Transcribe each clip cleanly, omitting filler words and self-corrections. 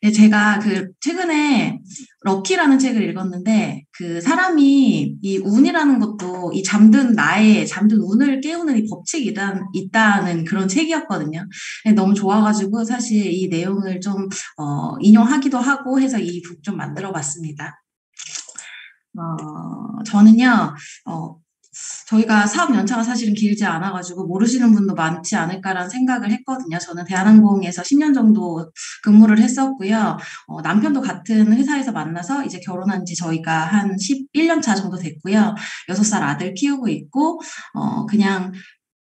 네, 제가 최근에 럭키라는 책을 읽었는데, 그 사람이 이 운이라는 것도 이 잠든 운을 깨우는 이 법칙이 있다는 그런 책이었거든요. 네, 너무 좋아가지고 사실 이 내용을 좀, 인용하기도 하고 해서 이 북 좀 만들어 봤습니다. 저는요, 어, 저희가 사업 연차가 사실은 길지 않아가지고 모르시는 분도 많지 않을까라는 생각을 했거든요. 저는 대한항공에서 10년 정도 근무를 했었고요. 남편도 같은 회사에서 만나서 이제 결혼한 지 저희가 한 11년 차 정도 됐고요. 6살 아들 키우고 있고, 그냥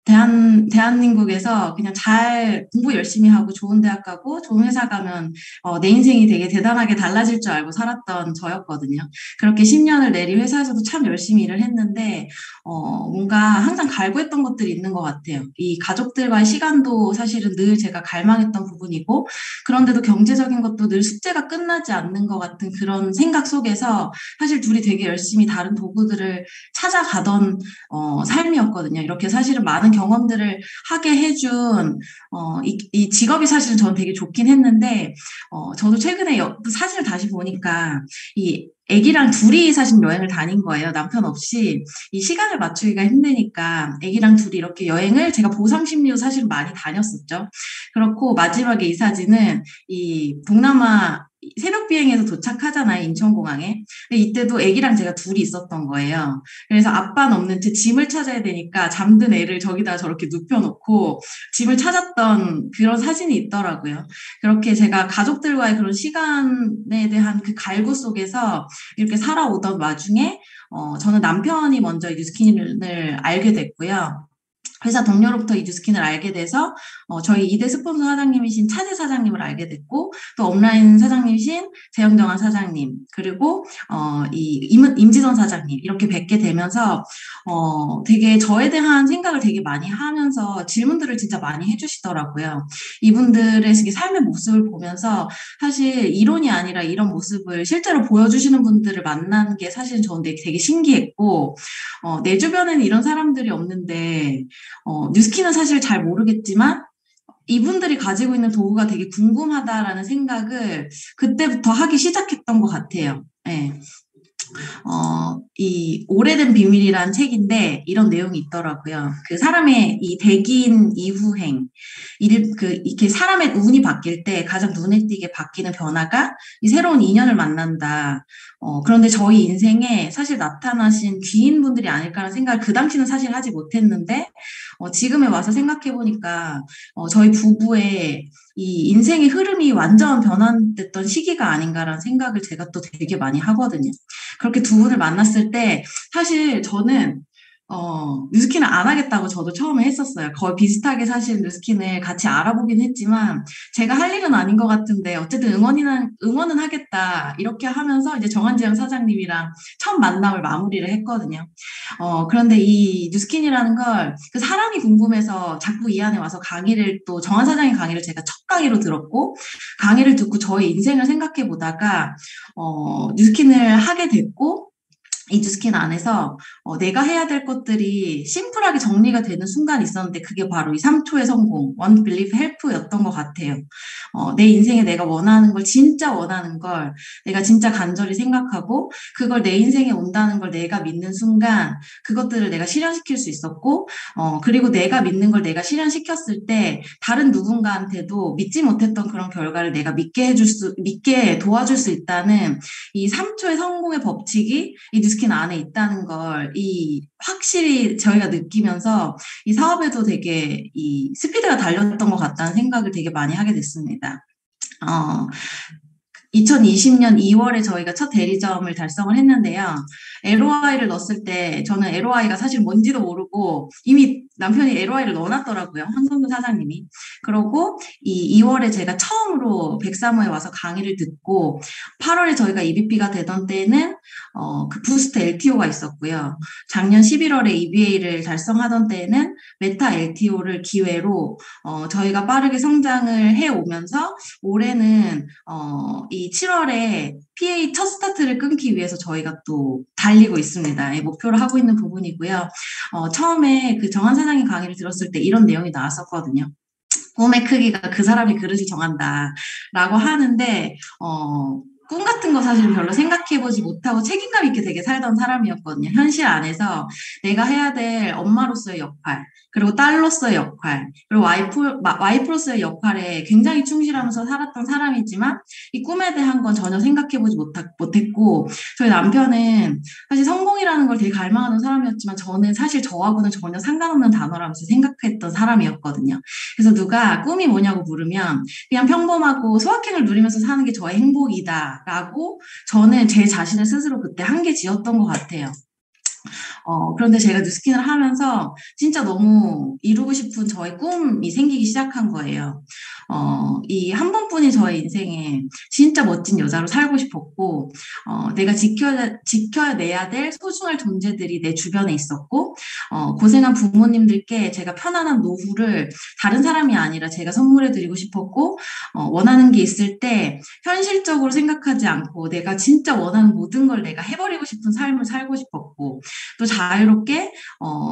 대한민국에서 그냥 잘 공부 열심히 하고 좋은 대학 가고 좋은 회사 가면 내 인생이 되게 대단하게 달라질 줄 알고 살았던 저였거든요. 그렇게 10년을 내리 회사에서도 참 열심히 일을 했는데 뭔가 항상 갈구했던 것들이 있는 것 같아요. 이 가족들과의 시간도 사실은 늘 제가 갈망했던 부분이고 그런데도 경제적인 것도 늘 숙제가 끝나지 않는 것 같은 그런 생각 속에서 사실 둘이 되게 열심히 다른 도구들을 찾아가던 삶이었거든요. 이렇게 사실은 많은 경험들을 하게 해준 이 직업이 사실은 저는 되게 좋긴 했는데 저도 최근에 사진을 다시 보니까 이 아기랑 둘이 사실 여행을 다닌 거예요. 남편 없이 이 시간을 맞추기가 힘드니까 아기랑 둘이 이렇게 여행을 제가 보상심리로 사실 많이 다녔었죠. 그렇고 마지막에 이 사진은 이 동남아 새벽 비행에서 도착하잖아요, 인천공항에. 근데 이때도 아기랑 제가 둘이 있었던 거예요. 그래서 아빠는 없는 채 짐을 찾아야 되니까 잠든 애를 저기다 저렇게 눕혀놓고 짐을 찾았던 그런 사진이 있더라고요. 그렇게 제가 가족들과의 그런 시간에 대한 그 갈구 속에서 이렇게 살아오던 와중에 저는 남편이 먼저 뉴스킨을 알게 됐고요. 회사 동료로부터 이 뉴스킨을 알게 돼서 저희 2대 스폰서 사장님이신 차재 사장님을 알게 됐고 또 업라인 사장님이신 재영정한 사장님 그리고 임지선 사장님 이렇게 뵙게 되면서 되게 저에 대한 생각을 되게 많이 하면서 질문들을 진짜 많이 해주시더라고요. 이분들의 삶의 모습을 보면서 사실 이론이 아니라 이런 모습을 실제로 보여주시는 분들을 만나는 게 사실 저는 되게 신기했고 내 주변에는 이런 사람들이 없는데 뉴스키는 사실 잘 모르겠지만 이분들이 가지고 있는 도구가 되게 궁금하다라는 생각을 그때부터 하기 시작했던 것 같아요. 네. 이 오래된 비밀이란 책인데 이런 내용이 있더라고요. 그 사람의 이 백인 이후행, 이렇게 사람의 운이 바뀔 때 가장 눈에 띄게 바뀌는 변화가 이 새로운 인연을 만난다. 그런데 저희 인생에 사실 나타나신 귀인분들이 아닐까라는 생각을 그 당시는 사실 하지 못했는데 지금에 와서 생각해 보니까 저희 부부의 이 인생의 흐름이 완전 변환됐던 시기가 아닌가라는 생각을 제가 또 되게 많이 하거든요. 그렇게 두 분을 만났을 때 사실 저는 뉴스킨을 안 하겠다고 저도 처음에 했었어요. 거의 비슷하게 사실 뉴스킨을 같이 알아보긴 했지만 제가 할 일은 아닌 것 같은데 어쨌든 응원은 하겠다 이렇게 하면서 이제 정한지영 사장님이랑 첫 만남을 마무리를 했거든요. 그런데 이 뉴스킨이라는 걸 그 사람이 궁금해서 자꾸 이 안에 와서 강의를 또 정한 사장의 강의를 제가 첫 강의로 들었고 강의를 듣고 저의 인생을 생각해 보다가 뉴스킨을 하게 됐고 이 뉴스킨 안에서 내가 해야 될 것들이 심플하게 정리가 되는 순간이 있었는데 그게 바로 이 3초의 성공, One Belief Help였던 것 같아요. 내 인생에 내가 원하는 걸 진짜 원하는 걸 내가 진짜 간절히 생각하고 그걸 내 인생에 온다는 걸 내가 믿는 순간 그것들을 내가 실현시킬 수 있었고 그리고 내가 믿는 걸 내가 실현시켰을 때 다른 누군가한테도 믿지 못했던 그런 결과를 내가 믿게 도와줄 수 있다는 이 3초의 성공의 법칙이 이 뉴스킨 안에 있다는 걸 확실히 저희가 느끼면서 이 사업에도 되게 이 스피드가 달렸던 것 같다는 생각을 되게 많이 하게 됐습니다. 2020년 2월에 저희가 첫 대리점을 달성을 했는데요. LOI를 넣었을 때 저는 LOI가 사실 뭔지도 모르고 이미 남편이 LOI를 넣어놨더라고요. 황성근 사장님이. 그러고 이 2월에 제가 처음으로 103호에 와서 강의를 듣고 8월에 저희가 EVP가 되던 때는 그 부스트 LTO가 있었고요. 작년 11월에 EBA를 달성하던 때에는 메타 LTO를 기회로 저희가 빠르게 성장을 해오면서 올해는 이 7월에 PA 첫 스타트를 끊기 위해서 저희가 또 달리고 있습니다. 목표를 하고 있는 부분이고요. 처음에 그 정한 사장님 강의를 들었을 때 이런 내용이 나왔었거든요. 꿈의 크기가 그 사람이 그릇을 정한다라고 하는데, 꿈 같은 거 사실 별로 생각해보지 못하고 책임감 있게 되게 살던 사람이었거든요. 현실 안에서 내가 해야 될 엄마로서의 역할, 그리고 딸로서의 역할, 그리고 와이프로서의 역할에 굉장히 충실하면서 살았던 사람이지만 이 꿈에 대한 건 전혀 생각해보지 못했고, 저희 남편은 사실 성공이라는 걸 되게 갈망하는 사람이었지만 저는 사실 저하고는 전혀 상관없는 단어라면서 생각했던 사람이었거든요. 그래서 누가 꿈이 뭐냐고 물으면 그냥 평범하고 소확행을 누리면서 사는 게 저의 행복이다라고 저는 제 자신을 스스로 그때 한계 지었던 것 같아요. 그런데 제가 뉴스킨을 하면서 진짜 너무 이루고 싶은 저의 꿈이 생기기 시작한 거예요. 이 한 번뿐인 저의 인생에 진짜 멋진 여자로 살고 싶었고, 내가 지켜내야 될 소중한 존재들이 내 주변에 있었고, 고생한 부모님들께 제가 편안한 노후를 다른 사람이 아니라 제가 선물해드리고 싶었고, 원하는 게 있을 때 현실적으로 생각하지 않고 내가 진짜 원하는 모든 걸 내가 해버리고 싶은 삶을 살고 싶었고, 또 자유롭게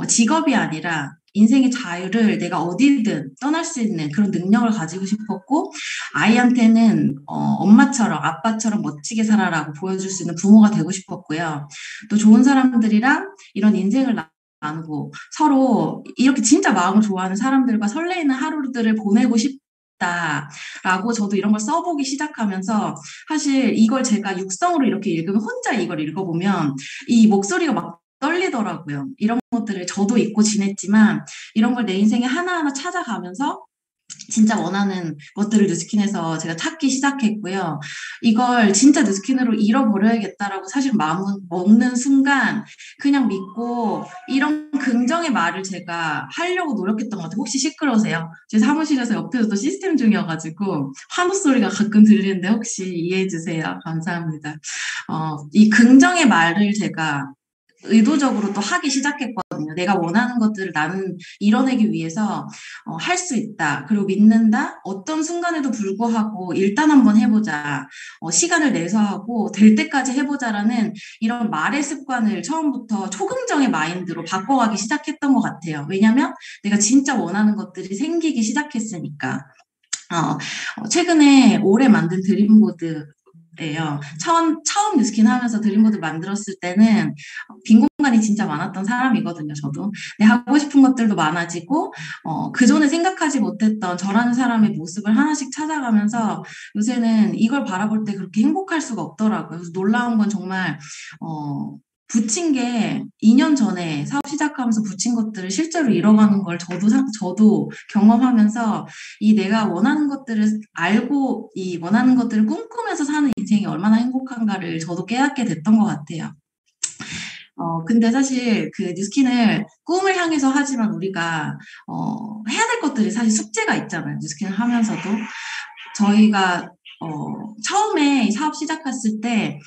직업이 아니라 인생의 자유를 내가 어디든 떠날 수 있는 그런 능력을 가지고 싶었고 아이한테는 엄마처럼 아빠처럼 멋지게 살아라고 보여줄 수 있는 부모가 되고 싶었고요. 또 좋은 사람들이랑 이런 인생을 나누고 서로 이렇게 진짜 마음을 좋아하는 사람들과 설레이는 하루들을 보내고 싶다라고 저도 이런 걸 써보기 시작하면서 사실 이걸 제가 육성으로 이렇게 읽으면 혼자 이걸 읽어보면 이 목소리가 막 떨리더라고요. 이런 것들을 저도 잊고 지냈지만 이런 걸 내 인생에 하나하나 찾아가면서 진짜 원하는 것들을 뉴스킨에서 제가 찾기 시작했고요. 이걸 진짜 뉴스킨으로 잃어버려야겠다라고 사실 마음을 먹는 순간 그냥 믿고 이런 긍정의 말을 제가 하려고 노력했던 것 같아요. 혹시 시끄러우세요? 제 사무실에서 옆에서 또 시스템 중이어가지고 환호 소리가 가끔 들리는데 혹시 이해해 주세요. 감사합니다. 이 긍정의 말을 제가 의도적으로 또 하기 시작했거든요. 내가 원하는 것들을 나는 이뤄내기 위해서 할 수 있다. 그리고 믿는다. 어떤 순간에도 불구하고 일단 한번 해보자. 시간을 내서 하고 될 때까지 해보자라는 이런 말의 습관을 처음부터 초긍정의 마인드로 바꿔가기 시작했던 것 같아요. 왜냐하면 내가 진짜 원하는 것들이 생기기 시작했으니까. 최근에 올해 만든 드림보드 예요. 처음 뉴스킨 하면서 드림보드 만들었을 때는 빈 공간이 진짜 많았던 사람이거든요, 저도. 근데 하고 싶은 것들도 많아지고, 그전에 생각하지 못했던 저라는 사람의 모습을 하나씩 찾아가면서 요새는 이걸 바라볼 때 그렇게 행복할 수가 없더라고요. 그래서 놀라운 건 정말, 붙인 게 2년 전에 사업 시작하면서 붙인 것들을 실제로 이뤄가는 걸 저도 경험하면서 이 내가 원하는 것들을 알고 이 원하는 것들을 꿈꾸면서 사는 인생이 얼마나 행복한가를 저도 깨닫게 됐던 것 같아요. 근데 사실 그 뉴스킨을 꿈을 향해서 하지만 우리가, 해야 될 것들이 사실 숙제가 있잖아요. 뉴스킨을 하면서도. 저희가, 처음에 사업 시작했을 때,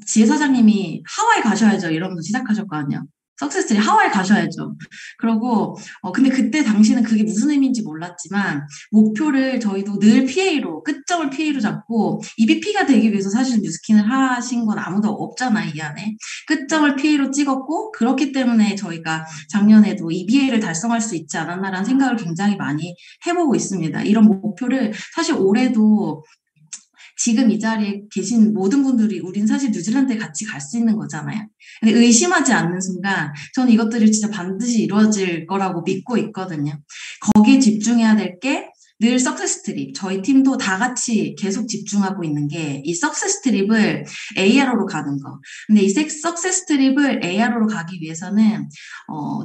지혜 사장님이 하와이 가셔야죠. 이러면서 시작하셨거든요. 석세스들이 하와이 가셔야죠. 그러고, 근데 그때 당시는 그게 무슨 의미인지 몰랐지만, 목표를 저희도 늘 PA로, 끝점을 PA로 잡고, EBP가 되기 위해서 사실 뉴스킨을 하신 건 아무도 없잖아요, 이 안에. 끝점을 PA로 찍었고, 그렇기 때문에 저희가 작년에도 EBA를 달성할 수 있지 않았나라는 생각을 굉장히 많이 해보고 있습니다. 이런 목표를 사실 올해도 지금 이 자리에 계신 모든 분들이 우린 사실 뉴질랜드에 같이 갈 수 있는 거잖아요. 근데 의심하지 않는 순간 저는 이것들이 진짜 반드시 이루어질 거라고 믿고 있거든요. 거기에 집중해야 될 게 늘 석세스 트립. 저희 팀도 다 같이 계속 집중하고 있는 게 이 석세스 트립을 ARO로 가는 거. 근데 이 석세스 트립을 ARO로 가기 위해서는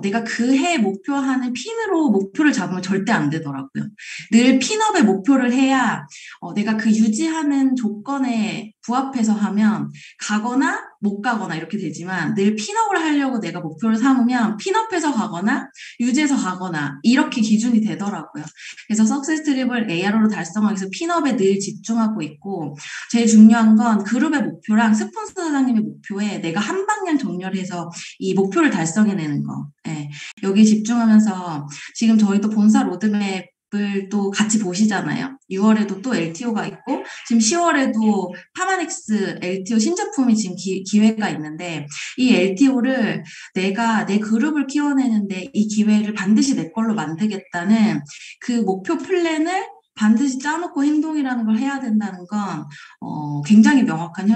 내가 그 해 목표하는 핀으로 목표를 잡으면 절대 안 되더라고요. 늘 핀업의 목표를 해야 내가 그 유지하는 조건에 부합해서 하면 가거나 못 가거나 이렇게 되지만 늘 핀업을 하려고 내가 목표를 삼으면 핀업해서 가거나 유지해서 가거나 이렇게 기준이 되더라고요. 그래서 석세스 트립을 ARO로 달성하기 위해서 핀업에 늘 집중하고 있고 제일 중요한 건 그룹의 목표랑 스폰서 사장님의 목표에 내가 한 방향 정렬해서 이 목표를 달성해내는 거. 네. 여기에 집중하면서 지금 저희도 본사 로드맵 또 같이 보시잖아요. 6월에도 또 LTO가 있고 지금 10월에도 파마닉스 LTO 신제품이 지금 기회가 있는데 이 LTO를 내가 내 그룹을 키워내는데 이 기회를 반드시 내 걸로 만들겠다는 그 목표 플랜을 반드시 짜놓고 행동이라는 걸 해야 된다는 건 굉장히 명확한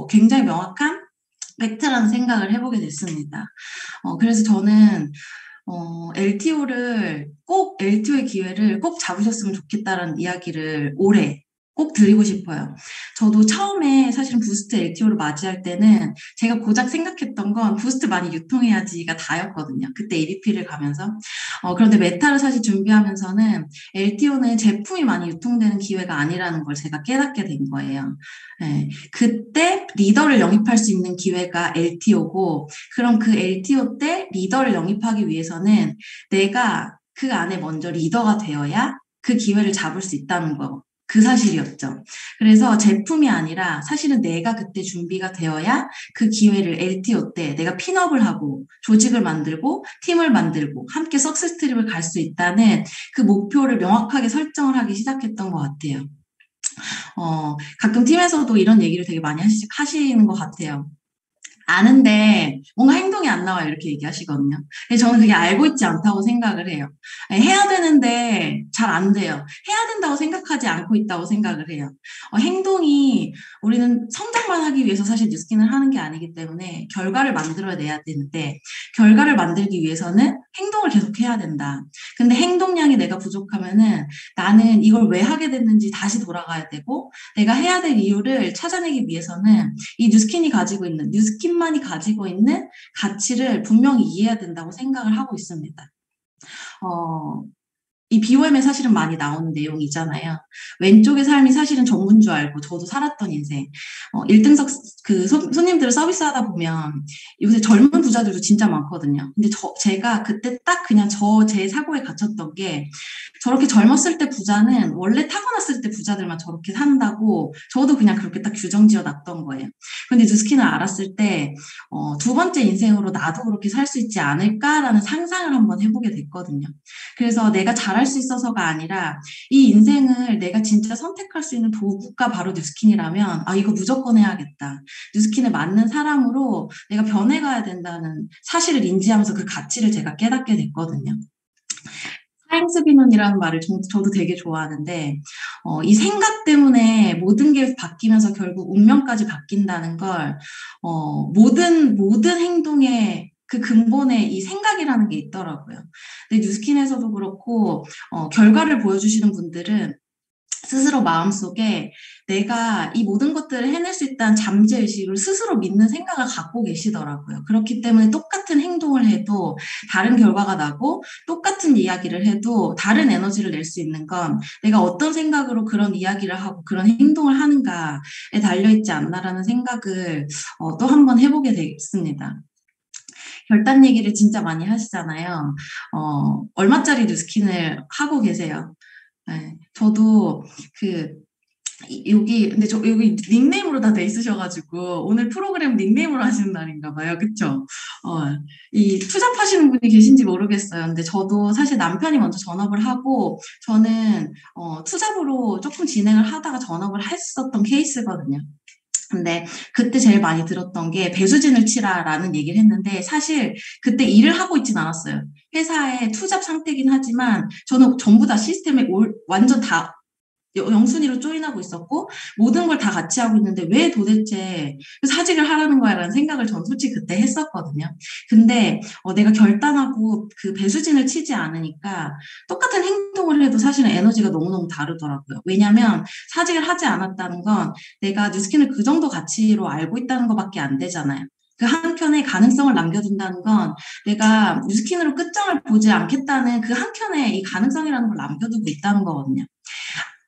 굉장히 명확한 팩트라는 생각을 해보게 됐습니다. 그래서 저는 LTO의 기회를 꼭 잡으셨으면 좋겠다라는 이야기를 올해 꼭 드리고 싶어요. 저도 처음에 사실은 부스트 LTO를 맞이할 때는 제가 고작 생각했던 건 부스트 많이 유통해야지가 다였거든요. 그때 ABP를 가면서. 그런데 메타를 사실 준비하면서는 LTO는 제품이 많이 유통되는 기회가 아니라는 걸 제가 깨닫게 된 거예요. 네, 그때 리더를 영입할 수 있는 기회가 LTO고, 그럼 그 LTO 때 리더를 영입하기 위해서는 내가 그 안에 먼저 리더가 되어야 그 기회를 잡을 수 있다는 거. 그 사실이었죠. 그래서 제품이 아니라 사실은 내가 그때 준비가 되어야 그 기회를 LTO 때 내가 핀업을 하고 조직을 만들고 팀을 만들고 함께 석세스 트립을 갈 수 있다는 그 목표를 명확하게 설정을 하기 시작했던 것 같아요. 가끔 팀에서도 이런 얘기를 되게 많이 하시는 것 같아요. 아는데 뭔가 행동이 안 나와요. 이렇게 얘기하시거든요. 근데 저는 그게 알고 있지 않다고 생각을 해요. 해야 되는데 잘 안 돼요. 해야 된다고 생각하지 않고 있다고 생각을 해요. 행동이 우리는 성장만 하기 위해서 사실 뉴스킨을 하는 게 아니기 때문에 결과를 만들어내야 되는데 결과를 만들기 위해서는 행동을 계속 해야 된다. 근데 행동량이 내가 부족하면은 나는 이걸 왜 하게 됐는지 다시 돌아가야 되고 내가 해야 될 이유를 찾아내기 위해서는 이 뉴스킨만이 가지고 있는 가치를 분명히 이해해야 된다고 생각을 하고 있습니다. 이 BOM에 사실은 많이 나오는 내용이잖아요. 왼쪽의 삶이 사실은 전부인 줄 알고 저도 살았던 인생. 1등석 손님들을 서비스하다 보면 요새 젊은 부자들도 진짜 많거든요. 근데 제가 그때 딱 그냥 제 사고에 갇혔던 게 저렇게 젊었을 때 부자는 원래 타고났을 때 부자들만 저렇게 산다고 저도 그냥 그렇게 딱 규정 지어 놨던 거예요. 근데 뉴스킨을 알았을 때 두 번째 인생으로 나도 그렇게 살 수 있지 않을까라는 상상을 한번 해보게 됐거든요. 그래서 내가 잘할 수 있어서가 아니라 이 인생을 내가 진짜 선택할 수 있는 도구가 바로 뉴스킨이라면 이거 무조건 해야겠다. 뉴스킨에 맞는 사람으로 내가 변해가야 된다는 사실을 인지하면서 그 가치를 제가 깨닫게 됐거든요. 사행스 비논이라는 말을 저도 되게 좋아하는데 이 생각 때문에 모든 게 바뀌면서 결국 운명까지 바뀐다는 걸 모든 행동의 그 근본에 이 생각이라는 게 있더라고요. 근데 뉴스킨에서도 그렇고 결과를 보여주시는 분들은 스스로 마음속에 내가 이 모든 것들을 해낼 수 있다는 잠재의식을 스스로 믿는 생각을 갖고 계시더라고요. 그렇기 때문에 똑같은 행동을 해도 다른 결과가 나고 똑같은 이야기를 해도 다른 에너지를 낼 수 있는 건 내가 어떤 생각으로 그런 이야기를 하고 그런 행동을 하는가에 달려있지 않나라는 생각을 또 한 번 해보게 됐습니다. 결단 얘기를 진짜 많이 하시잖아요. 얼마짜리 뉴스킨을 하고 계세요? 네, 저도 근데 여기 닉네임으로 다 돼 있으셔가지고, 오늘 프로그램 닉네임으로 하시는 날인가 봐요. 그쵸? 이 투잡하시는 분이 계신지 모르겠어요. 근데 저도 사실 남편이 먼저 전업을 하고, 저는, 투잡으로 조금 진행을 하다가 전업을 했었던 케이스거든요. 근데 그때 제일 많이 들었던 게 배수진을 치라라는 얘기를 했는데 사실 그때 일을 하고 있진 않았어요. 회사의 투잡 상태긴 하지만 저는 전부 다 시스템에 완전 다 영순위로 조인하고 있었고 모든 걸 다 같이 하고 있는데 왜 도대체 사직을 하라는 거야라는 생각을 전 솔직히 그때 했었거든요. 근데 내가 결단하고 그 배수진을 치지 않으니까 똑같은 행동을 해도 사실은 에너지가 너무너무 다르더라고요. 왜냐하면 사직을 하지 않았다는 건 내가 뉴스킨을 그 정도 가치로 알고 있다는 것밖에 안 되잖아요. 그 한켠에 가능성을 남겨둔다는 건 내가 뉴스킨으로 끝장을 보지 않겠다는 그 한켠에 이 가능성이라는 걸 남겨두고 있다는 거거든요.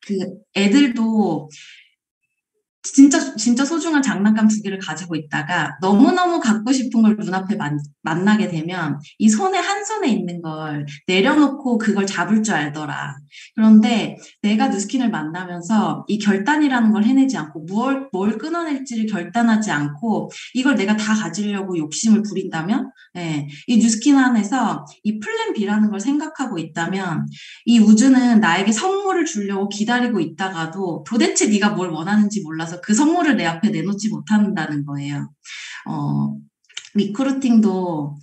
그 애들도 진짜 소중한 장난감 두 개를 가지고 있다가 너무너무 갖고 싶은 걸 눈앞에 만나게 되면 이 손에 한 손에 있는 걸 내려놓고 그걸 잡을 줄 알더라. 그런데 내가 누스킨을 만나면서 이 결단이라는 걸 해내지 않고 뭘 끊어낼지를 결단하지 않고 이걸 내가 다 가지려고 욕심을 부린다면, 예, 이 누스킨 안에서 이 플랜 B라는 걸 생각하고 있다면 이 우주는 나에게 선물을 주려고 기다리고 있다가도 도대체 네가 뭘 원하는지 몰라서 그 선물을 내 앞에 내놓지 못한다는 거예요. 어, 리크루팅도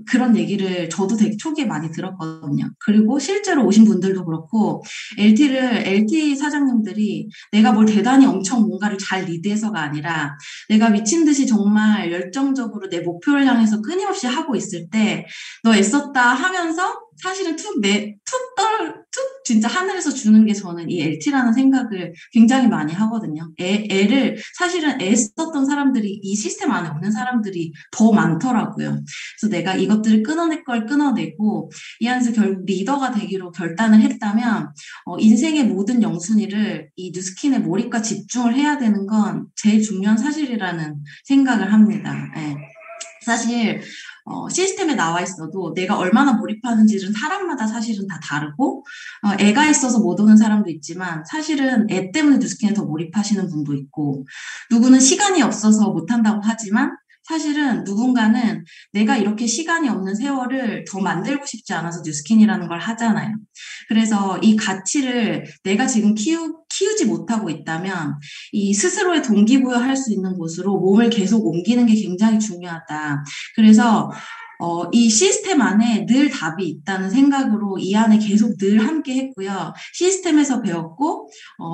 그런 얘기를 저도 되게 초기에 많이 들었거든요. 그리고 실제로 오신 분들도 그렇고 LT 사장님들이 내가 뭘 대단히 엄청 뭔가를 잘 리드해서가 아니라 내가 미친 듯이 정말 열정적으로 내 목표를 향해서 끊임없이 하고 있을 때 너 애썼다 하면서 사실은 툭 진짜 하늘에서 주는 게 저는 이 LT라는 생각을 굉장히 많이 하거든요. 애를 사실은 애썼던 사람들이 이 시스템 안에 없는 사람들이 더 많더라고요. 그래서 내가 이것들을 끊어낼 걸 끊어내고 이 안에서 결국 리더가 되기로 결단을 했다면 인생의 모든 영순위를 이 뉴스킨의 몰입과 집중을 해야 되는 건 제일 중요한 사실이라는 생각을 합니다. 네. 사실 시스템에 나와 있어도 내가 얼마나 몰입하는지는 사람마다 사실은 다 다르고 애가 있어서 못 오는 사람도 있지만 사실은 애 때문에 뉴스킨에 더 몰입하시는 분도 있고 누구는 시간이 없어서 못한다고 하지만 사실은 누군가는 내가 이렇게 시간이 없는 세월을 더 만들고 싶지 않아서 뉴스킨이라는 걸 하잖아요. 그래서 이 가치를 내가 지금 키우지 못하고 있다면 이 스스로의 동기부여할 수 있는 곳으로 몸을 계속 옮기는 게 굉장히 중요하다. 그래서 이 시스템 안에 늘 답이 있다는 생각으로 이 안에 계속 늘 함께 했고요. 시스템에서 배웠고,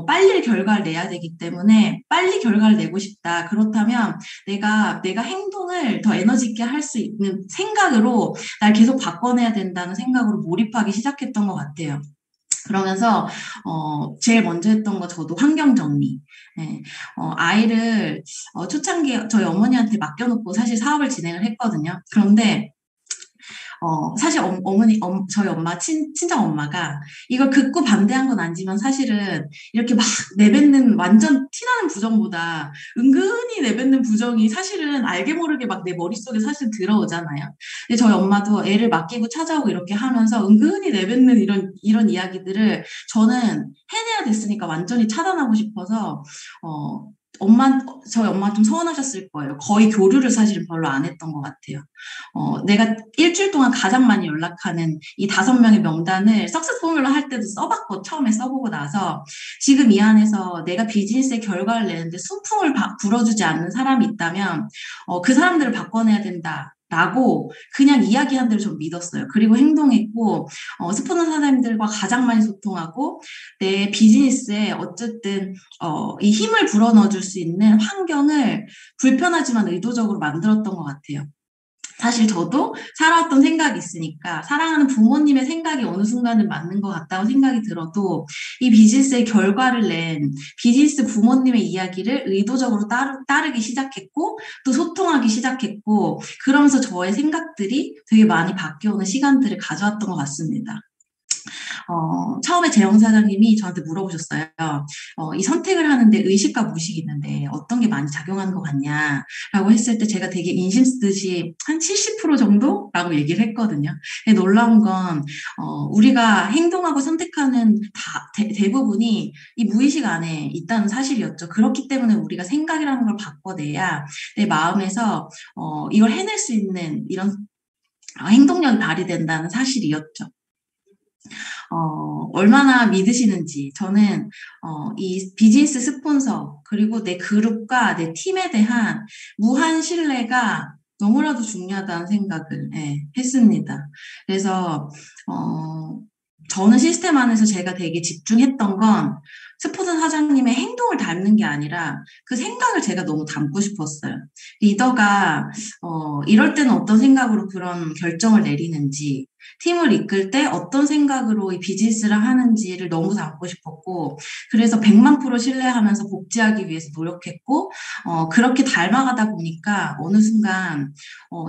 빨리 결과를 내야 되기 때문에 빨리 결과를 내고 싶다. 그렇다면 내가 행동을 더 에너지 있게 할 수 있는 생각으로 날 계속 바꿔내야 된다는 생각으로 몰입하기 시작했던 것 같아요. 그러면서 제일 먼저 했던 거 저도 환경 정리. 네. 아이를 초창기에 저희 어머니한테 맡겨놓고 사실 사업을 진행을 했거든요. 그런데 사실 저희 엄마, 친정 엄마가 이걸 극구 반대한 건 아니지만 사실은 이렇게 막 내뱉는 완전 티나는 부정보다 은근히 내뱉는 부정이 사실은 알게 모르게 막 내 머릿속에 사실 들어오잖아요. 근데 저희 엄마도 애를 맡기고 찾아오고 이렇게 하면서 은근히 내뱉는 이런 이야기들을 저는 해내야 됐으니까 완전히 차단하고 싶어서, 저희 엄마 좀 서운하셨을 거예요. 거의 교류를 사실은 별로 안 했던 것 같아요. 내가 일주일 동안 가장 많이 연락하는 이 5명의 명단을 석세스 포뮬러 할 때도 써봤고, 처음에 써보고 나서 지금 이 안에서 내가 비즈니스의 결과를 내는데 순풍을 불어주지 않는 사람이 있다면, 그 사람들을 바꿔내야 된다. 라고 그냥 이야기한 대로 좀 믿었어요. 그리고 행동했고, 스포너 사장님들과 가장 많이 소통하고, 내 비즈니스에 어쨌든, 이 힘을 불어넣어 줄 수 있는 환경을 불편하지만 의도적으로 만들었던 것 같아요. 사실 저도 살아왔던 생각이 있으니까 사랑하는 부모님의 생각이 어느 순간은 맞는 것 같다고 생각이 들어도 이 비즈니스의 결과를 낸 비즈니스 부모님의 이야기를 의도적으로 따르기 시작했고 또 소통하기 시작했고 그러면서 저의 생각들이 되게 많이 바뀌어오는 시간들을 가져왔던 것 같습니다. 처음에 재영 사장님이 저한테 물어보셨어요. 이 선택을 하는데 의식과 무의식이 있는데 어떤 게 많이 작용하는 것 같냐라고 했을 때 제가 되게 인심 쓰듯이 한 70% 정도라고 얘기를 했거든요. 근데 놀라운 건 우리가 행동하고 선택하는 대부분이 이 무의식 안에 있다는 사실이었죠. 그렇기 때문에 우리가 생각이라는 걸 바꿔내야 내 마음에서 이걸 해낼 수 있는 이런 행동력이 발휘된다는 사실이었죠. 얼마나 믿으시는지 저는 이 비즈니스 스폰서 그리고 내 그룹과 내 팀에 대한 무한 신뢰가 너무나도 중요하다는 생각을 했습니다. 그래서 저는 시스템 안에서 제가 되게 집중했던 건 스포츠 사장님의 행동을 닮는 게 아니라 그 생각을 제가 너무 담고 싶었어요. 리더가 이럴 때는 어떤 생각으로 그런 결정을 내리는지 팀을 이끌 때 어떤 생각으로 이 비즈니스를 하는지를 너무 담고 싶었고, 그래서 100만% 신뢰하면서 복지하기 위해서 노력했고, 그렇게 닮아가다 보니까 어느 순간,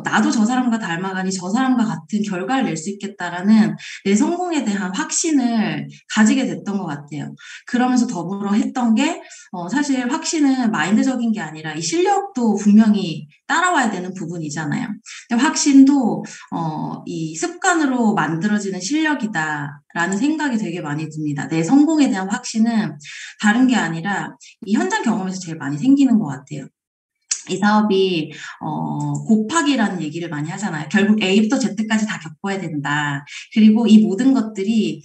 나도 저 사람과 닮아가니 저 사람과 같은 결과를 낼 수 있겠다라는 내 성공에 대한 확신을 가지게 됐던 것 같아요. 그러면서 더불어 했던 게, 사실 확신은 마인드적인 게 아니라 이 실력도 분명히 따라와야 되는 부분이잖아요. 근데 확신도 이 습관으로 만들어지는 실력이다라는 생각이 되게 많이 듭니다. 내 성공에 대한 확신은 다른 게 아니라 이 현장 경험에서 제일 많이 생기는 것 같아요. 이 사업이 곱하기라는 얘기를 많이 하잖아요. 결국 A부터 Z까지 다 겪어야 된다. 그리고 이 모든 것들이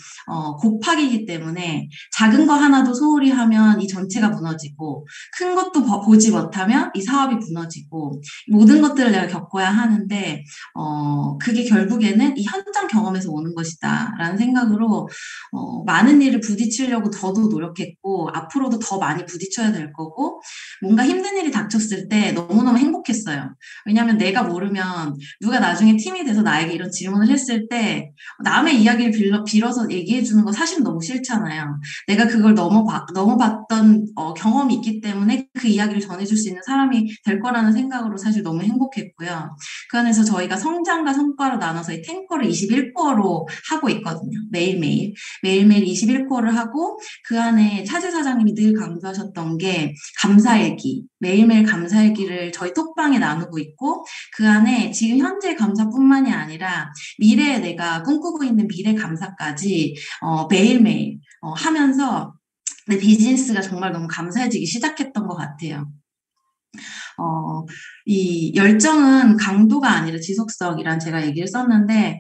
곱하기이기 때문에 작은 거 하나도 소홀히 하면 이 전체가 무너지고 큰 것도 보지 못하면 이 사업이 무너지고 모든 것들을 내가 겪어야 하는데 그게 결국에는 이 현장 경험에서 오는 것이다 라는 생각으로 많은 일을 부딪히려고 저도 노력했고 앞으로도 더 많이 부딪혀야 될 거고 뭔가 힘든 일이 닥쳤을 때 너무너무 행복했어요. 왜냐하면 내가 모르면 누가 나중에 팀이 돼서 나에게 이런 질문을 했을 때 남의 이야기를 빌어서 얘기해 주는 거 사실 너무 싫잖아요. 내가 그걸 넘어봤던 경험이 있기 때문에 그 이야기를 전해줄 수 있는 사람이 될 거라는 생각으로 사실 너무 행복했고요. 그 안에서 저희가 성장과 성과로 나눠서 이 탱커를 21코어로 하고 있거든요. 매일매일. 매일매일 21코어를 하고 그 안에 차재 사장님이 늘 강조하셨던 게 감사일기. 매일매일 감사일기를 저희 톡방에 나누고 있고 그 안에 지금 현재 감사뿐만이 아니라 미래에 내가 꿈꾸고 있는 미래 감사까지 매일매일 하면서 내 비즈니스가 정말 너무 감사해지기 시작했던 것 같아요. 이 열정은 강도가 아니라 지속성이란 제가 얘기를 썼는데,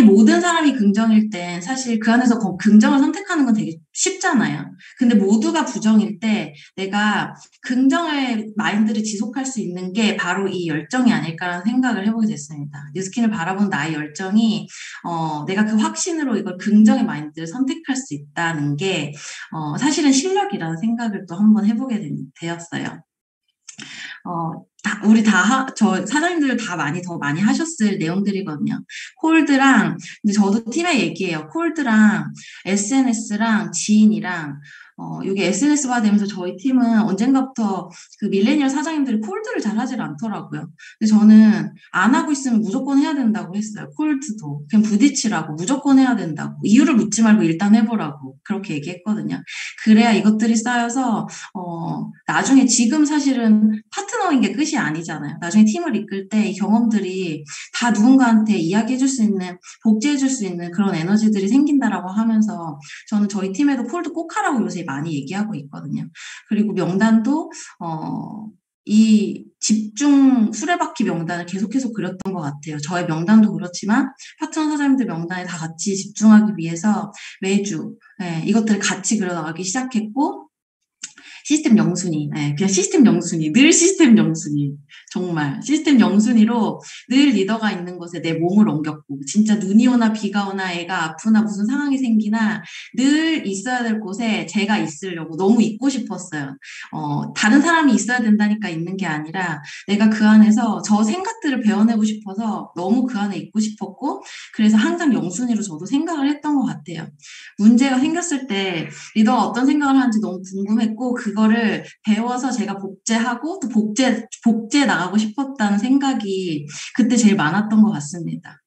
모든 사람이 긍정일 땐 사실 그 안에서 긍정을 선택하는 건 되게 쉽잖아요. 근데 모두가 부정일 때 내가 긍정의 마인드를 지속할 수 있는 게 바로 이 열정이 아닐까라는 생각을 해보게 됐습니다. 뉴스킨을 바라본 나의 열정이, 내가 그 확신으로 이걸 긍정의 마인드를 선택할 수 있다는 게, 사실은 실력이라는 생각을 또 한번 해보게 되었어요. 저 사장님들 다 더 많이 하셨을 내용들이거든요. 콜드랑, 근데 저도 팀의 얘기예요. 콜드랑 SNS랑 지인이랑, 이게 SNS화 되면서 저희 팀은 언젠가부터 그 밀레니얼 사장님들이 콜드를 잘 하질 않더라고요. 근데 저는 안 하고 있으면 무조건 해야 된다고 했어요. 콜드도. 그냥 부딪히라고. 무조건 해야 된다고. 이유를 묻지 말고 일단 해보라고. 그렇게 얘기했거든요. 그래야 이것들이 쌓여서, 나중에 지금 사실은 파트너인 게 끝이 아니잖아요. 나중에 팀을 이끌 때 이 경험들이 다 누군가한테 이야기해줄 수 있는, 복제해줄 수 있는 그런 에너지들이 생긴다라고 하면서 저는 저희 팀에도 콜드 꼭 하라고 요새 많이 얘기하고 있거든요. 그리고 명단도, 이 집중 수레바퀴 명단을 계속해서 그렸던 것 같아요. 저의 명단도 그렇지만 파트너 사장님들 명단에 다 같이 집중하기 위해서 매주 이것들을 같이 그려나가기 시작했고 시스템 영순위, 그냥 시스템 영순위, 늘 시스템 영순위, 정말 시스템 영순위로 늘 리더가 있는 곳에 내 몸을 옮겼고, 진짜 눈이 오나 비가 오나 애가 아프나 무슨 상황이 생기나 늘 있어야 될 곳에 제가 있으려고 너무 있고 싶었어요. 다른 사람이 있어야 된다니까 있는 게 아니라 내가 그 안에서 저 생각들을 배워내고 싶어서 너무 그 안에 있고 싶었고, 그래서 항상 영순위로 저도 생각을 했던 것 같아요. 문제가 생겼을 때 리더가 어떤 생각을 하는지 너무 궁금했고 그거를 배워서 제가 복제하고 또 복제해 나가고 싶었다는 생각이 그때 제일 많았던 것 같습니다.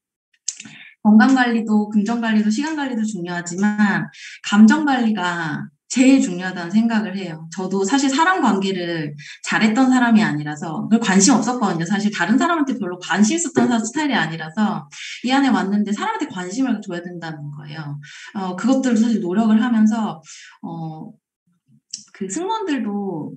건강관리도 금전관리도 시간관리도 중요하지만 감정관리가 제일 중요하다는 생각을 해요. 저도 사실 사람 관계를 잘했던 사람이 아니라서 별 관심 없었거든요. 사실 다른 사람한테 별로 관심 있었던 스타일이 아니라서 이 안에 왔는데 사람한테 관심을 줘야 된다는 거예요. 그것들을 사실 노력을 하면서 그 승무원들도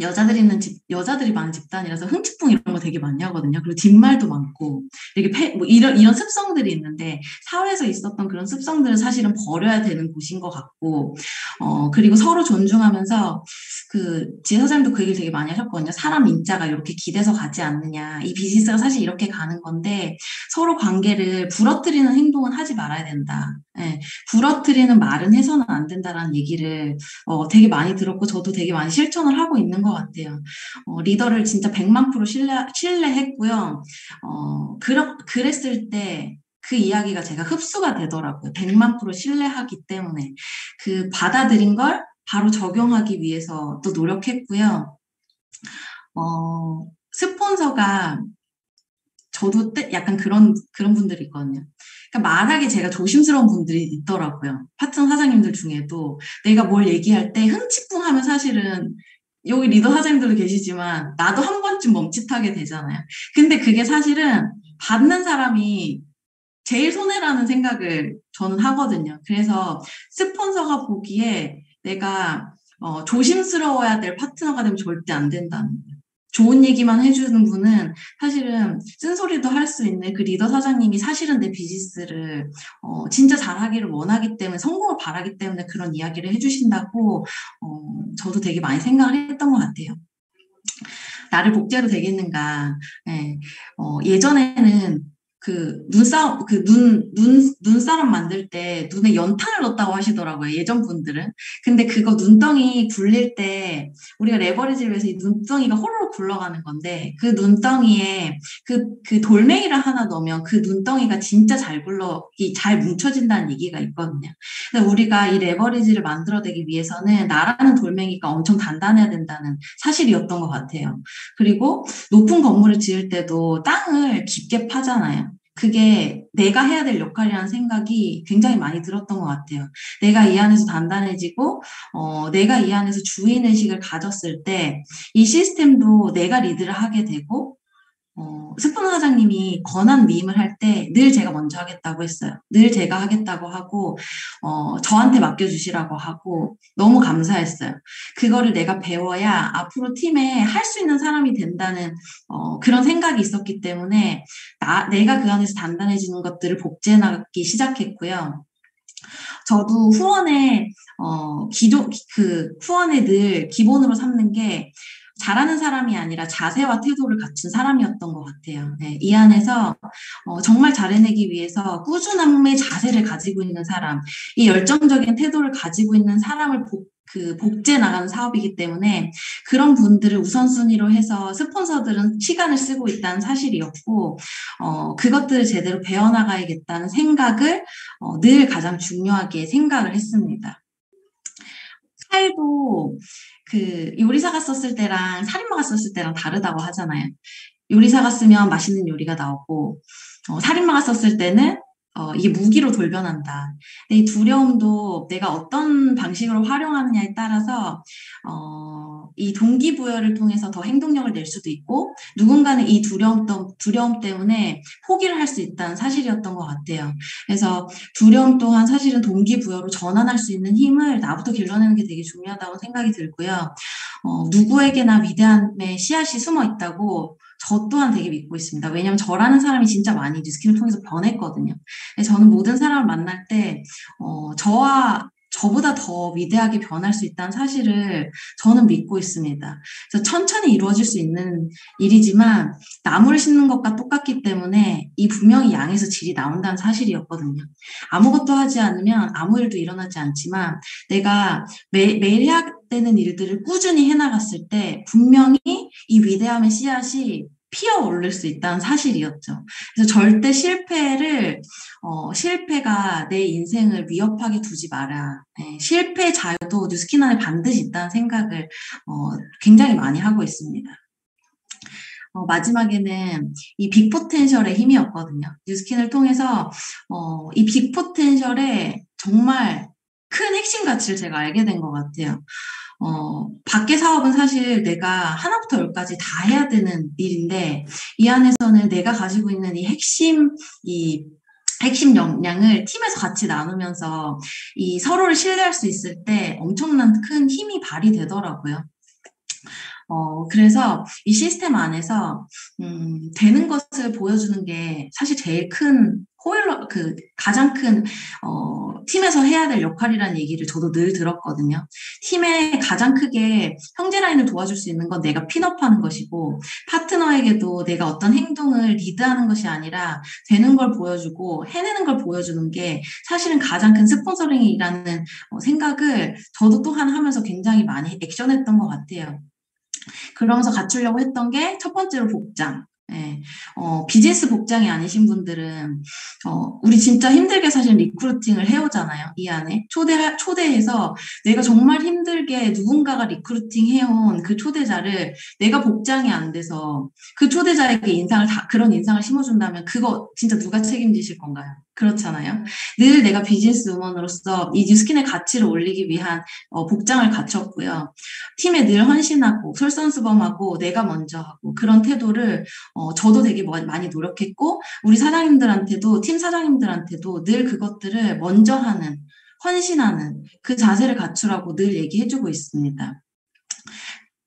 여자들이 많은 집단이라서 흥칫풍 이런 거 되게 많이 하거든요. 그리고 뒷말도 많고, 이렇게 이런 습성들이 있는데, 사회에서 있었던 그런 습성들을 사실은 버려야 되는 곳인 것 같고, 그리고 서로 존중하면서, 그 지혜사장님도 그 얘기를 되게 많이 하셨거든요. 사람 인자가 이렇게 기대서 가지 않느냐. 이 비즈니스가 사실 이렇게 가는 건데 서로 관계를 부러뜨리는 행동은 하지 말아야 된다. 예, 부러뜨리는 말은 해서는 안 된다라는 얘기를 되게 많이 들었고 저도 되게 많이 실천을 하고 있는 것 같아요. 리더를 진짜 100만% 신뢰했고요. 그랬을 때 그 이야기가 제가 흡수가 되더라고요. 100만% 신뢰하기 때문에 그 받아들인 걸 바로 적용하기 위해서 또 노력했고요. 스폰서가 저도 약간 그런 분들이 있거든요. 그러니까 말하기 제가 조심스러운 분들이 있더라고요. 파트너 사장님들 중에도 내가 뭘 얘기할 때 흥칫뿡하면 사실은 여기 리더 사장님들도 계시지만 나도 한 번쯤 멈칫하게 되잖아요. 근데 그게 사실은 받는 사람이 제일 손해라는 생각을 저는 하거든요. 그래서 스폰서가 보기에 내가 조심스러워야 될 파트너가 되면 절대 안 된다는 거예요. 좋은 얘기만 해주는 분은 사실은 쓴소리도 할 수 있는 그 리더 사장님이 사실은 내 비즈니스를 진짜 잘하기를 원하기 때문에 성공을 바라기 때문에 그런 이야기를 해주신다고 저도 되게 많이 생각을 했던 것 같아요. 나를 복제로 되겠는가. 네. 예전에는 눈사람 만들 때 눈에 연탄을 넣었다고 하시더라고요. 예전 분들은. 근데 그거 눈덩이 굴릴 때 우리가 레버리지를 위해서 이 눈덩이가 호로록 굴러가는 건데 그 눈덩이에 그 돌멩이를 하나 넣으면 그 눈덩이가 진짜 잘 뭉쳐진다는 얘기가 있거든요. 근데 우리가 이 레버리지를 만들어내기 위해서는 나라는 돌멩이가 엄청 단단해야 된다는 사실이었던 것 같아요. 그리고 높은 건물을 지을 때도 땅을 깊게 파잖아요. 그게 내가 해야 될 역할이라는 생각이 굉장히 많이 들었던 것 같아요. 내가 이 안에서 단단해지고, 내가 이 안에서 주인의식을 가졌을 때, 이 시스템도 내가 리드를 하게 되고, 스푸너 사장님이 권한 위임을 할 때 늘 제가 먼저 하겠다고 했어요. 늘 제가 하겠다고 하고, 저한테 맡겨주시라고 하고, 너무 감사했어요. 그거를 내가 배워야 앞으로 팀에 할 수 있는 사람이 된다는, 그런 생각이 있었기 때문에, 내가 그 안에서 단단해지는 것들을 복제해 나가기 시작했고요. 저도 후원에 늘 기본으로 삼는 게, 잘하는 사람이 아니라 자세와 태도를 갖춘 사람이었던 것 같아요. 네, 이 안에서 정말 잘해내기 위해서 꾸준함의 자세를 가지고 있는 사람, 이 열정적인 태도를 가지고 있는 사람을 복제 나가는 사업이기 때문에 그런 분들을 우선순위로 해서 스폰서들은 시간을 쓰고 있다는 사실이었고 그것들을 제대로 배워나가야겠다는 생각을 늘 가장 중요하게 생각을 했습니다. 칼도 요리사가 썼을 때랑 살인마가 썼을 때랑 다르다고 하잖아요. 요리사가 쓰면 맛있는 요리가 나오고, 살인마가 썼을 때는, 이게 무기로 돌변한다. 근데 이 두려움도 내가 어떤 방식으로 활용하느냐에 따라서, 이 동기부여를 통해서 더 행동력을 낼 수도 있고, 누군가는 이 두려움 때문에 포기를 할 수 있다는 사실이었던 것 같아요. 그래서 두려움 또한 사실은 동기부여로 전환할 수 있는 힘을 나부터 길러내는 게 되게 중요하다고 생각이 들고요. 누구에게나 위대함의 씨앗이 숨어 있다고 저 또한 되게 믿고 있습니다. 왜냐하면 저라는 사람이 진짜 많이 뉴스킨을 통해서 변했거든요. 저는 모든 사람을 만날 때 저보다 더 위대하게 변할 수 있다는 사실을 저는 믿고 있습니다. 그래서 천천히 이루어질 수 있는 일이지만 나무를 심는 것과 똑같기 때문에 이 분명히 양에서 질이 나온다는 사실이었거든요. 아무것도 하지 않으면 아무 일도 일어나지 않지만 내가 매일 해야 되는 일들을 꾸준히 해나갔을 때 분명히 이 위대함의 씨앗이 피어오를 수 있다는 사실이었죠. 그래서 절대 실패가 내 인생을 위협하게 두지 마라. 네, 실패 자유도 뉴스킨 안에 반드시 있다는 생각을 굉장히 많이 하고 있습니다. 마지막에는 이 빅포텐셜의 힘이었거든요. 뉴스킨을 통해서 이 빅포텐셜의 정말 큰 핵심 가치를 제가 알게 된 것 같아요. 밖에 사업은 사실 내가 하나부터 열까지 다 해야 되는 일인데, 이 안에서는 내가 가지고 있는 이 핵심 역량을 팀에서 같이 나누면서 이 서로를 신뢰할 수 있을 때 엄청난 큰 힘이 발휘되더라고요. 그래서 이 시스템 안에서, 되는 것을 보여주는 게 사실 제일 큰 가장 큰, 팀에서 해야 될 역할이라는 얘기를 저도 늘 들었거든요. 팀에 가장 크게 형제 라인을 도와줄 수 있는 건 내가 핀업하는 것이고, 파트너에게도 내가 어떤 행동을 리드하는 것이 아니라 되는 걸 보여주고 해내는 걸 보여주는 게 사실은 가장 큰 스폰서링이라는 생각을 저도 또한 하면서 굉장히 많이 액션했던 것 같아요. 그러면서 갖추려고 했던 게 첫 번째로 복장. 예, 비즈니스 복장이 아니신 분들은, 우리 진짜 힘들게 사실 리크루팅을 해오잖아요. 이 안에. 초대해서 내가 정말 힘들게 누군가가 리크루팅 해온 그 초대자를 내가 복장이 안 돼서 그 초대자에게 그런 인상을 심어준다면 그거 진짜 누가 책임지실 건가요? 그렇잖아요. 늘 내가 비즈니스 우먼으로서 이 뉴스킨의 가치를 올리기 위한 복장을 갖췄고요. 팀에 늘 헌신하고 솔선수범하고 내가 먼저 하고 그런 태도를 저도 되게 많이 노력했고 우리 사장님들한테도 팀 사장님들한테도 늘 그것들을 먼저 하는 헌신하는 그 자세를 갖추라고 늘 얘기해주고 있습니다.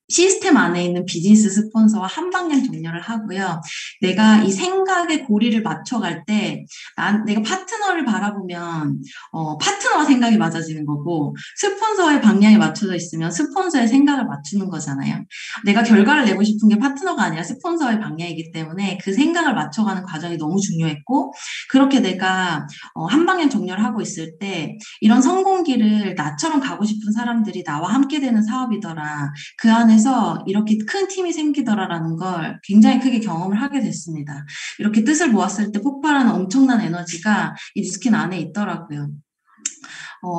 시스템 안에 있는 비즈니스 스폰서와 한 방향 정렬을 하고요. 내가 이 생각의 고리를 맞춰갈 때 내가 파트너를 바라보면 파트너와 생각이 맞아지는 거고 스폰서의 방향이 맞춰져 있으면 스폰서의 생각을 맞추는 거잖아요. 내가 결과를 내고 싶은 게 파트너가 아니라 스폰서의 방향이기 때문에 그 생각을 맞춰가는 과정이 너무 중요했고 그렇게 내가 한 방향 정렬을 하고 있을 때 이런 성공기를 나처럼 가고 싶은 사람들이 나와 함께 되는 사업이더라. 그 안에서 이렇게 큰 팀이 생기더라라는 걸 굉장히 크게 경험을 하게 됐습니다. 이렇게 뜻을 모았을 때 폭발하는 엄청난 에너지가 이 뉴스킨 안에 있더라고요.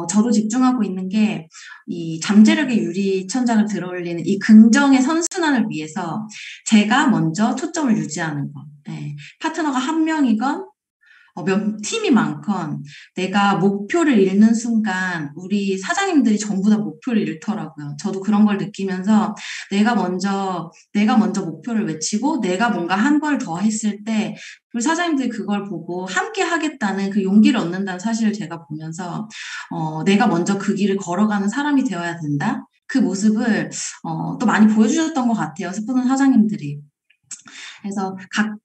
저도 집중하고 있는 게 이 잠재력의 유리천장을 들어올리는 이 긍정의 선순환을 위해서 제가 먼저 초점을 유지하는 것. 네. 파트너가 한 명이건 팀이 많건 내가 목표를 잃는 순간 우리 사장님들이 전부 다 목표를 잃더라고요. 저도 그런 걸 느끼면서 내가 먼저 목표를 외치고 내가 뭔가 한 걸 더 했을 때 우리 사장님들이 그걸 보고 함께 하겠다는 그 용기를 얻는다는 사실을 제가 보면서 내가 먼저 그 길을 걸어가는 사람이 되어야 된다. 그 모습을 또 많이 보여주셨던 것 같아요. 스푸는 사장님들이. 그래서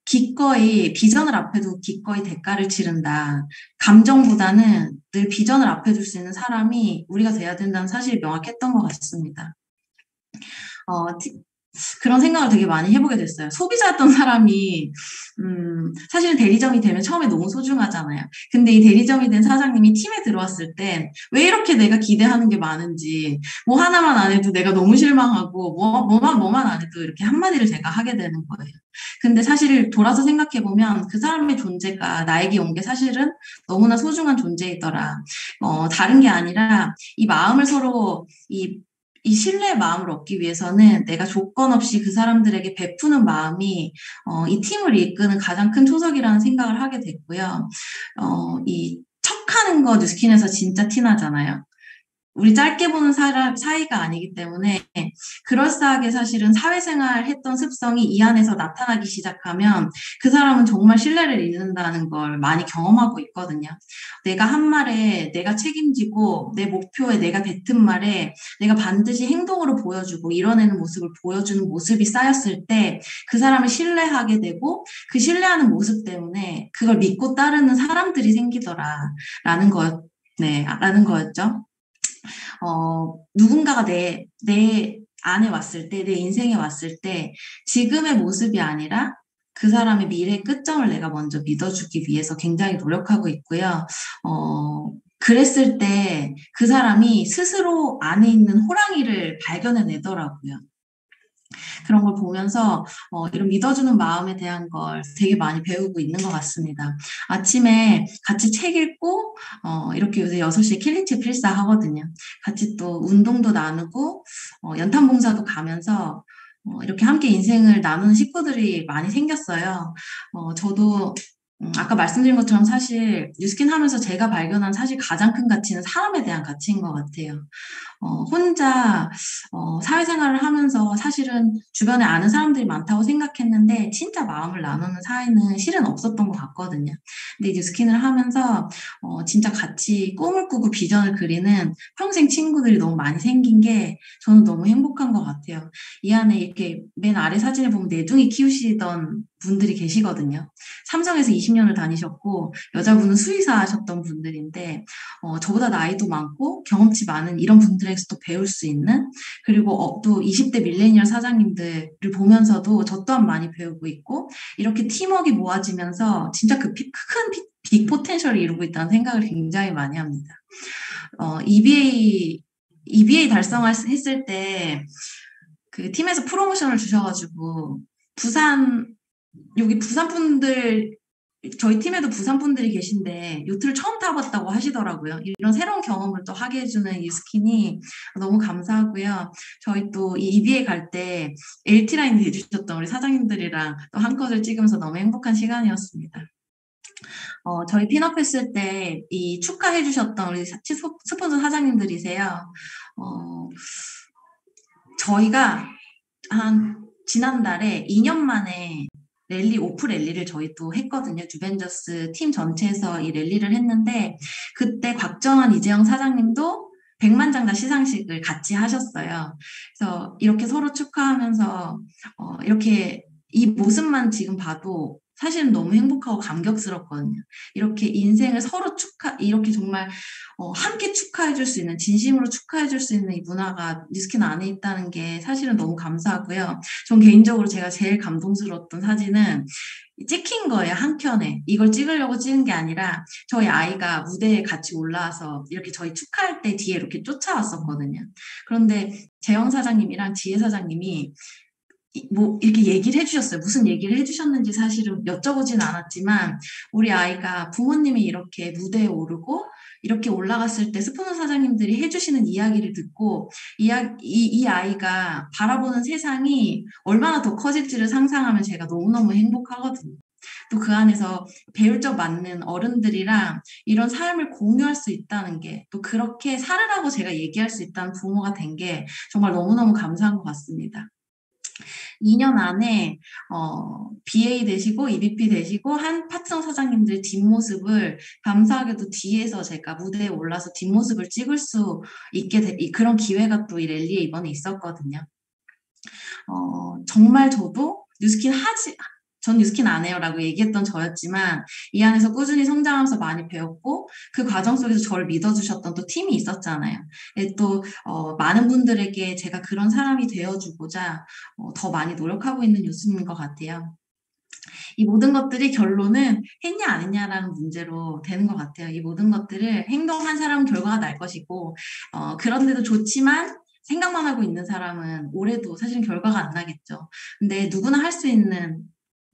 기꺼이 비전을 앞에 두고 기꺼이 대가를 치른다. 감정보다는 늘 비전을 앞에 둘 수 있는 사람이 우리가 돼야 된다는 사실이 명확했던 것 같습니다. 그런 생각을 되게 많이 해보게 됐어요. 소비자였던 사람이 사실은 대리점이 되면 처음에 너무 소중하잖아요. 근데 이 대리점이 된 사장님이 팀에 들어왔을 때 왜 이렇게 내가 기대하는 게 많은지 뭐 하나만 안 해도 내가 너무 실망하고 뭐만 안 해도 이렇게 한마디를 제가 하게 되는 거예요. 근데 사실 돌아서 생각해보면 그 사람의 존재가 나에게 온 게 사실은 너무나 소중한 존재이더라. 다른 게 아니라 이 마음을 서로 이 신뢰의 마음을 얻기 위해서는 내가 조건 없이 그 사람들에게 베푸는 마음이 이 팀을 이끄는 가장 큰 초석이라는 생각을 하게 됐고요. 이 척하는 거 뉴스킨에서 진짜 티나잖아요. 우리 짧게 보는 사이가 아니기 때문에 그럴싸하게 사실은 사회생활 했던 습성이 이 안에서 나타나기 시작하면 그 사람은 정말 신뢰를 잃는다는 걸 많이 경험하고 있거든요. 내가 한 말에 내가 책임지고 내 목표에 내가 뱉은 말에 내가 반드시 행동으로 보여주고 이뤄내는 모습을 보여주는 모습이 쌓였을 때 그 사람을 신뢰하게 되고 그 신뢰하는 모습 때문에 그걸 믿고 따르는 사람들이 생기더라라는 거였죠. 누군가가 내 안에 왔을 때, 내 인생에 왔을 때, 지금의 모습이 아니라 그 사람의 미래의 끝점을 내가 먼저 믿어주기 위해서 굉장히 노력하고 있고요. 그랬을 때 그 사람이 스스로 안에 있는 호랑이를 발견해내더라고요. 그런 걸 보면서 이런 믿어주는 마음에 대한 걸 되게 많이 배우고 있는 것 같습니다. 아침에 같이 책 읽고 이렇게 요새 6시에 킬링책 필사 하거든요. 같이 또 운동도 나누고 연탄 봉사도 가면서 이렇게 함께 인생을 나누는 식구들이 많이 생겼어요. 저도 아까 말씀드린 것처럼 사실 뉴스킨 하면서 제가 발견한 사실 가장 큰 가치는 사람에 대한 가치인 것 같아요. 혼자 사회생활을 하면서 사실은 주변에 아는 사람들이 많다고 생각했는데 진짜 마음을 나누는 사이는 실은 없었던 것 같거든요. 근데 뉴스킨을 하면서 진짜 같이 꿈을 꾸고 비전을 그리는 평생 친구들이 너무 많이 생긴 게 저는 너무 행복한 것 같아요. 이 안에 이렇게 맨 아래 사진을 보면 내둥이 키우시던 분들이 계시거든요. 삼성에서 20년을 다니셨고 여자분은 수의사 하셨던 분들인데 저보다 나이도 많고 경험치 많은 이런 분들에게서 또 배울 수 있는 그리고 또 20대 밀레니얼 사장님들을 보면서도 저 또한 많이 배우고 있고 이렇게 팀워크가 모아지면서 진짜 그 큰 빅 포텐셜을 이루고 있다는 생각을 굉장히 많이 합니다. EBA 달성했을 때 그 팀에서 프로모션을 주셔가지고 여기 부산 분들 저희 팀에도 부산 분들이 계신데 요트를 처음 타봤다고 하시더라고요. 이런 새로운 경험을 또 하게 해주는 유스킨이 너무 감사하고요. 저희 또 이 EBA 갈 때 LT라인 해주셨던 우리 사장님들이랑 또 한 컷을 찍으면서 너무 행복한 시간이었습니다. 저희 핀업 했을 때 이 축하해주셨던 우리 스폰서 사장님들이세요. 저희가 지난달에 2년 만에 오프 랠리를 저희 또 했거든요. 주벤저스 팀 전체에서 이 랠리를 했는데 그때 곽정환 이재영 사장님도 100만장자 시상식을 같이 하셨어요. 그래서 이렇게 서로 축하하면서 이렇게 이 모습만 지금 봐도 사실은 너무 행복하고 감격스럽거든요. 이렇게 인생을 서로 이렇게 정말 함께 축하해줄 수 있는, 진심으로 축하해줄 수 있는 이 문화가 뉴스킨 안에 있다는 게 사실은 너무 감사하고요. 전 개인적으로 제가 제일 감동스러웠던 사진은 찍힌 거예요, 한 켠에. 이걸 찍으려고 찍은 게 아니라 저희 아이가 무대에 같이 올라와서 이렇게 저희 축하할 때 뒤에 이렇게 쫓아왔었거든요. 그런데 재영 사장님이랑 지혜 사장님이 이렇게 얘기를 해주셨어요. 무슨 얘기를 해주셨는지 사실은 여쭤보진 않았지만 우리 아이가 부모님이 이렇게 무대에 오르고 이렇게 올라갔을 때 스포너 사장님들이 해주시는 이야기를 듣고 이 아이가 바라보는 세상이 얼마나 더 커질지를 상상하면 제가 너무너무 행복하거든요. 또 그 안에서 배울 적 많는 어른들이랑 이런 삶을 공유할 수 있다는 게 또 그렇게 살으라고 제가 얘기할 수 있다는 부모가 된 게 정말 너무너무 감사한 것 같습니다. 2년 안에 BA 되시고 EVP 되시고 한 파트너 사장님들 뒷모습을 감사하게도 뒤에서 제가 무대에 올라서 뒷모습을 찍을 수 있게 그런 기회가 또 이 랠리에 이번에 있었거든요. 정말 저도 전 뉴스킨 안 해요라고 얘기했던 저였지만 이 안에서 꾸준히 성장하면서 많이 배웠고 그 과정 속에서 저를 믿어주셨던 또 팀이 있었잖아요. 또 많은 분들에게 제가 그런 사람이 되어주고자 더 많이 노력하고 있는 뉴스인 것 같아요. 이 모든 것들이 결론은 했냐 안 했냐라는 문제로 되는 것 같아요. 이 모든 것들을 행동한 사람은 결과가 날 것이고 그런데도 좋지만 생각만 하고 있는 사람은 올해도 사실은 결과가 안 나겠죠. 근데 누구나 할 수 있는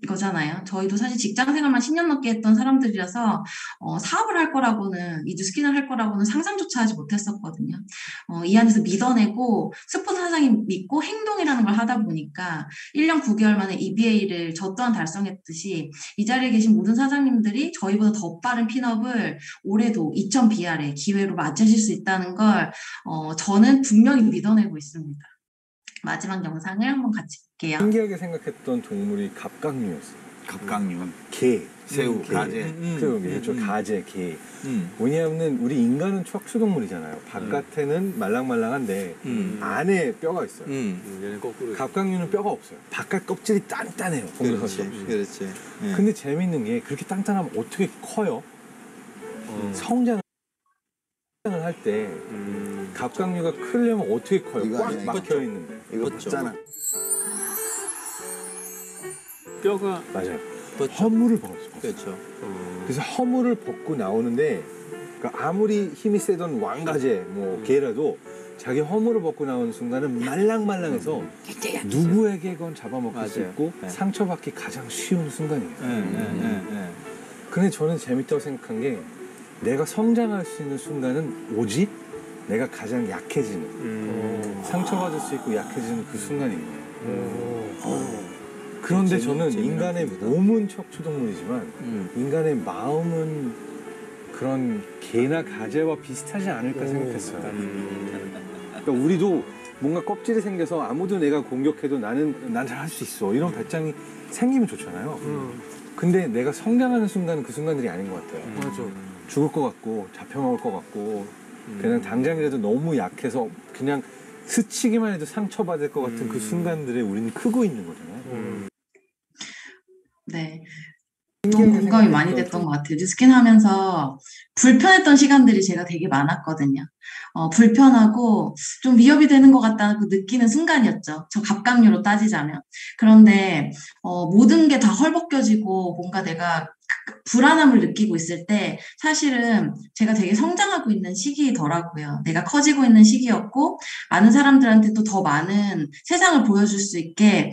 거잖아요. 저희도 사실 직장 생활만 10년 넘게 했던 사람들이라서 사업을 할 거라고는 이 뉴스킨을 할 거라고는 상상조차 하지 못했었거든요. 이 안에서 믿어내고 스포츠 사장님 믿고 행동이라는 걸 하다 보니까 1년 9개월 만에 EBA를 저 또한 달성했듯이 이 자리에 계신 모든 사장님들이 저희보다 더 빠른 핀업을 올해도 2000BR의 기회로 맞으실 수 있다는 걸 저는 분명히 믿어내고 있습니다. 마지막 영상을 한번 같이 볼게요. 신기하게 생각했던 동물이 갑각류였어요. 갑각류. 개. 새우, 가재. 그렇죠. 가재, 개. 왜냐하면 우리 인간은 척추동물이잖아요. 바깥에는 말랑말랑한데 안에 뼈가 있어요. 얘는 거꾸로. 갑각류는 뼈가 없어요. 바깥 껍질이 단단해요. 그렇지. 근데 재밌는 게 그렇게 단단하면 어떻게 커요? 성장을 할 때 갑각류가 크려면 어떻게 커요? 꽉 막혀 있는데. 이거 봤잖아. 뼈가 맞아요. 허물을 벗어요. 그렇죠. 그래서 허물을 벗고 나오는데 그러니까 아무리 힘이 세던 왕가재 개라도 자기 허물을 벗고 나오는 순간은 말랑말랑해서 누구에게건 잡아먹힐 수 있고 상처받기 가장 쉬운 순간이에요. 근데 저는 재밌다고 생각한 게 내가 성장할 수 있는 순간은 오직 내가 가장 약해지는 상처받을 수 있고 약해지는 그 순간이에요. 그런데 저는 인간의 몸은 척추동물이지만 인간의 마음은 그런 개나 가재와 비슷하지 않을까 생각했어요. 그러니까 우리도 뭔가 껍질이 생겨서 아무도 내가 공격해도 난 잘 할 수 있어 이런 배짱이 생기면 좋잖아요. 근데 내가 성장하는 순간은 그 순간들이 아닌 것 같아요. 맞아. 죽을 것 같고 잡혀먹을 것 같고 그냥 당장이라도 너무 약해서 그냥 스치기만 해도 상처받을 것 같은 그 순간들에 우리는 크고 있는 거잖아요. 네. 너무 공감이 많이 됐던 것 같아요. 뉴스킨 하면서 불편했던 시간들이 제가 되게 많았거든요. 불편하고 좀 위협이 되는 것 같다는 그 느끼는 순간이었죠. 저 갑각류로 따지자면. 그런데 모든 게 다 헐벗겨지고 뭔가 내가 불안함을 느끼고 있을 때 사실은 제가 되게 성장하고 있는 시기더라고요. 내가 커지고 있는 시기였고 많은 사람들한테도 더 많은 세상을 보여줄 수 있게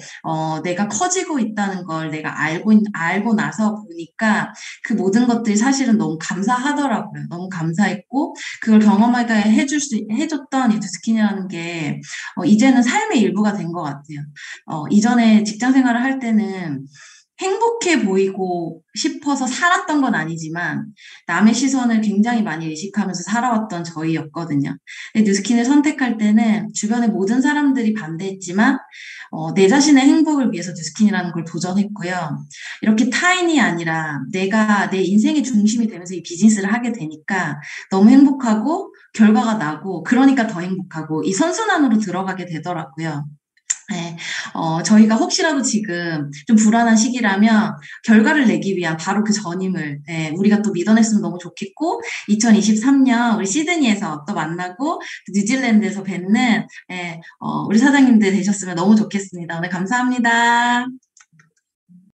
내가 커지고 있다는 걸 내가 알고 나서 보니까 그 모든 것들이 사실은 너무 감사하더라고요. 너무 감사했고 그걸 경험하게 해줬던 이 뉴스킨이라는 게 이제는 삶의 일부가 된 것 같아요. 이전에 직장 생활을 할 때는 행복해 보이고 싶어서 살았던 건 아니지만 남의 시선을 굉장히 많이 의식하면서 살아왔던 저희였거든요. 근데 뉴스킨을 선택할 때는 주변의 모든 사람들이 반대했지만 내 자신의 행복을 위해서 뉴스킨이라는 걸 도전했고요. 이렇게 타인이 아니라 내가 내 인생의 중심이 되면서 이 비즈니스를 하게 되니까 너무 행복하고 결과가 나고 그러니까 더 행복하고 이 선순환으로 들어가게 되더라고요. 네, 저희가 혹시라도 지금 좀 불안한 시기라면 결과를 내기 위한 바로 그 전임을 우리가 또 믿어냈으면 너무 좋겠고 2023년 우리 시드니에서 또 만나고 뉴질랜드에서 뵙는 우리 사장님들 되셨으면 너무 좋겠습니다. 오늘 감사합니다.